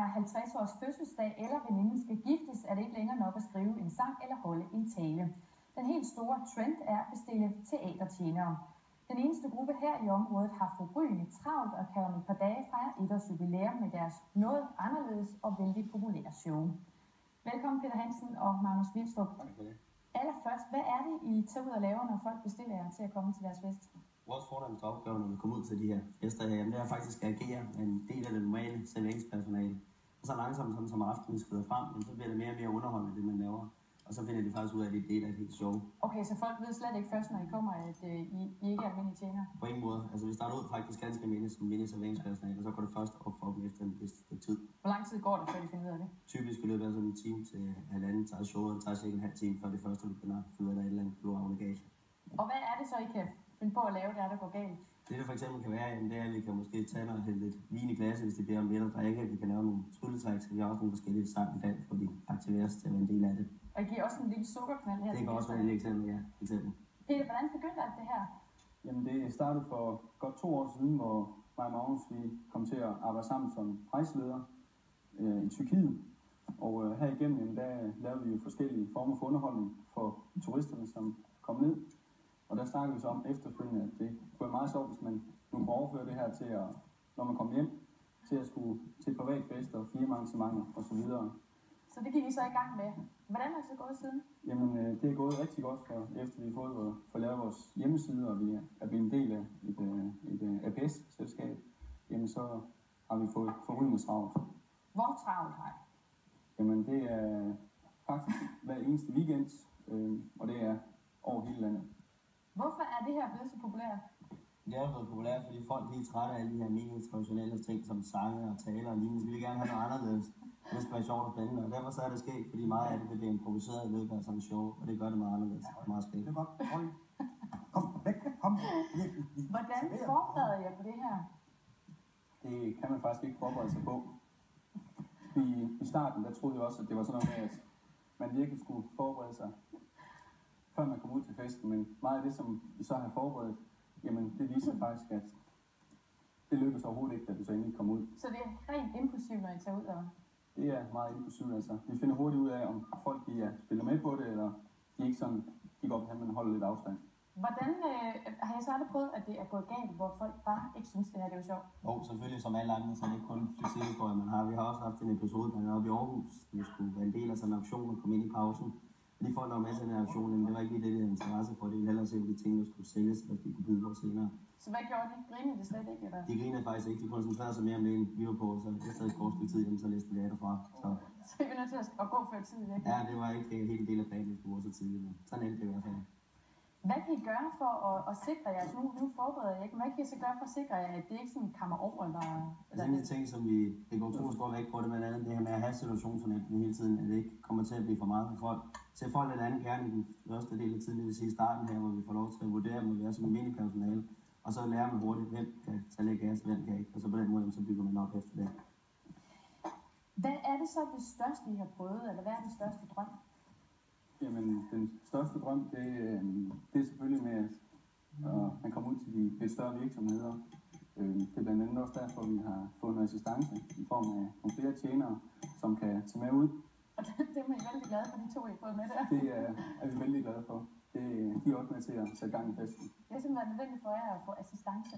er 50 års fødselsdag eller veninden skal giftes, er det ikke længere nok at skrive en sang eller holde en tale. Den helt store trend er at bestille teatertjenere. Den eneste gruppe her i området har forrygende travlt og kan om et par dage fejre etårs jubilæum med deres noget anderledes og vældig populære show. Velkommen Peter Hansen og Magnus Vilstrup. Allerførst, hvad er det, I tager ud og laver, når folk bestiller jer til at komme til deres fest? Vores fornemmeste opgave, når vi kommer ud til de her fester her, det er faktisk at agere en del af det normale serveringspersonale. Og så langsomt, sådan som aftenen skrider frem, så bliver det mere og mere underholdende, det man laver. Og så finder de faktisk ud af, at det er del af et helt show. Okay, så folk ved slet ikke først, når I kommer, at I ikke er almindelige tjenere? På ingen måde. Altså vi starter ud faktisk ganske almindeligt som mini-serveringspersonale, og så går det først op for dem efter en vis tid. Hvor lang tid går det, før de finder ud af det? Typisk i løbet af sådan en time til halvanden, tager showet, tager cirka en halv time, før det første begynder at finde ud af, der er et eller andet blodaflegage. Og hvad er det så, I kan finde på at lave, der går galt? Det for eksempel kan være, det er, at vi kan måske tage og hælde lidt vin i glasset, hvis det bliver om lidt at drikke. Vi kan lave nogle trylletræk, så vi har også nogle forskellige sang i dag, hvor vi aktiveres til at være en del af det. Og I giver også en lille sukkerknald her. Det kan også være et eksempel, ja. Peter, hvordan begyndte alt det her? Jamen det startede for godt 2 år siden, hvor mig og Magnus vi kom til at arbejde sammen som rejseleder i Tyrkiet. Og her igennem der lavede vi jo forskellige former for underholdning for turisterne, som kom ned. Og der snakkede vi så om efterfølgende, at det kunne være meget sjovt, hvis man nu kunne overføre det her til at, når man kom hjem, til at skulle til privatfester, firmaarrangementer osv. Så det gik I så i gang med. Hvordan er det så gået siden? Jamen det er gået rigtig godt, for efter vi har fået lavet vores hjemmeside, og vi er blevet en del af et APS-selskab, jamen så har vi fået forrygende travlt. Hvor travlt har I? Jamen det er faktisk hver eneste weekend, og det er over hele landet. Hvorfor er det her blevet så populært? Det er blevet populært, fordi folk er trætte af alle de her mini-traditionelle ting som sange og taler og lignende. Så vi vil gerne have noget anderledes. Det skal være sjovt og spændende, og derfor så er det sket, fordi meget af det bliver improviseret i løbet af sådan en show, og det gør det meget anderledes og meget skægt. Det er godt. Kom væk, kom. Hvordan forbereder jeg på det her? Det kan man faktisk ikke forberede sig på. I starten, der troede jeg også, at det var sådan noget med, at man virkelig skulle forberede sig, før man kom ud til festen, men meget af det, som vi så har forberedt, jamen det viser faktisk, at det lykkedes overhovedet ikke, da vi så endelig kom ud. Så det er rent impulsivt, når I tager ud og... Det er meget impulsivt, altså. Vi finder hurtigt ud af, om folk spiller med på det, eller de ikke sådan gik op, at man holder lidt afstand. Hvordan har jeg så aldrig prøvet, at det er gået galt, hvor folk bare ikke synes, det her det er sjovt? Jo, selvfølgelig som alle andre, så er det ikke kun succeshistorier, man har. Vi har også haft en episode, der er oppe i Aarhus. Vi skulle være en del af sådan en auktion og komme ind i pausen. Og de folk, der var med til den her auktion, det var ikke lige det, de havde interesse for. Det ville hellere se, at de ting, der skulle sælges, og de kunne byde på senere. Så hvad gjorde de? Grinede det slet ikke, eller? De grinede faktisk ikke. De koncentrerede sig mere om det, end vi var på. Så efter et kort stykke tid, så læste vi derfra. Så I var nødt til at gå før tid, ikke? Ja, det var ikke helt del af planen, vi skulle gå så tidligt. Men sådan endte det i hvert fald. Hvad kan I gøre for at sikre jer? Altså nu forbereder jeg ikke, men hvad kan I så gøre for at sikre jer, at det ikke sådan kammer over? Eller en af de ting, som det går to skår væk på, det med andet, det her med at have situationsfornemmelse hele tiden, at det ikke kommer til at blive for meget for folk. Til folk et andet gerne i den første del af tiden, det vil sige starten her, hvor vi får lov til at vurdere, hvor vi er som almindelig personale, og så lærer man hurtigt, hvem kan tage lidt gas, hvem kan ikke, og så på den måde, så bygger man op efter det. Hvad er det så det største, I har prøvet, eller hvad er det største drøm? Jamen, den største drøm, det er selvfølgelig med, at man kommer ud til de lidt større virksomheder. Det er blandt andet også derfor, vi har fået en assistance i form af nogle flere tjenere, som kan tage med ud. Og det er I vældig glade for, de to, I har fået med der. Det er vi vældig glade for. De er også med til at sætte gang i festen. Det er simpelthen nødvendigt for jer at få assistance.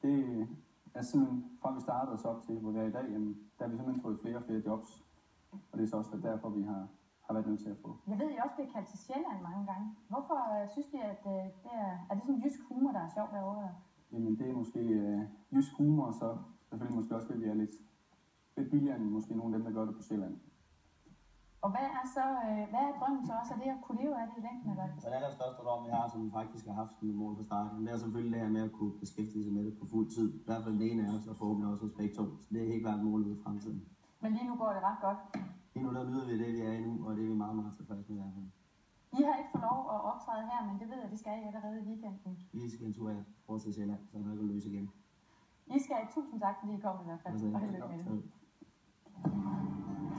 Det er simpelthen, fra vi startede os op til, hvor vi er i dag, der har vi simpelthen fået flere og flere jobs. Og det er så også derfor, vi har været nødt til at få. Jeg ved, I også bliver kaldt til Sjælland mange gange. Hvorfor synes I, at det er det sådan jysk humor, der er sjovt derovre? Jamen det er måske jysk humor, og så selvfølgelig måske også, at vi er lidt billigere end måske nogle af dem, der gør det på Sjælland. Og hvad er drømmen så også? Er det at kunne leve af det i længden? Eller? Så det er den største drøm, vi har, som vi faktisk har haft som et mål fra starten. Det er selvfølgelig det her med at kunne beskæftige sig med det på fuld tid. I hvert fald det ene af os, og forhåbentlig også hos begge to. Så det er helt klart målet i fremtiden. Men lige nu går det ret godt. Lige nu der nyder vi det, vi er i nu, og det er vi meget, meget tilfredse med i hvert fald. I har ikke fået lov at optræde her, men det ved jeg, det skal I allerede i weekenden. Vi skal en tur over til Sjælland, så der kan løse igen. I skal have tusind tak, fordi I kom i hvert fald. Og held lykke med det.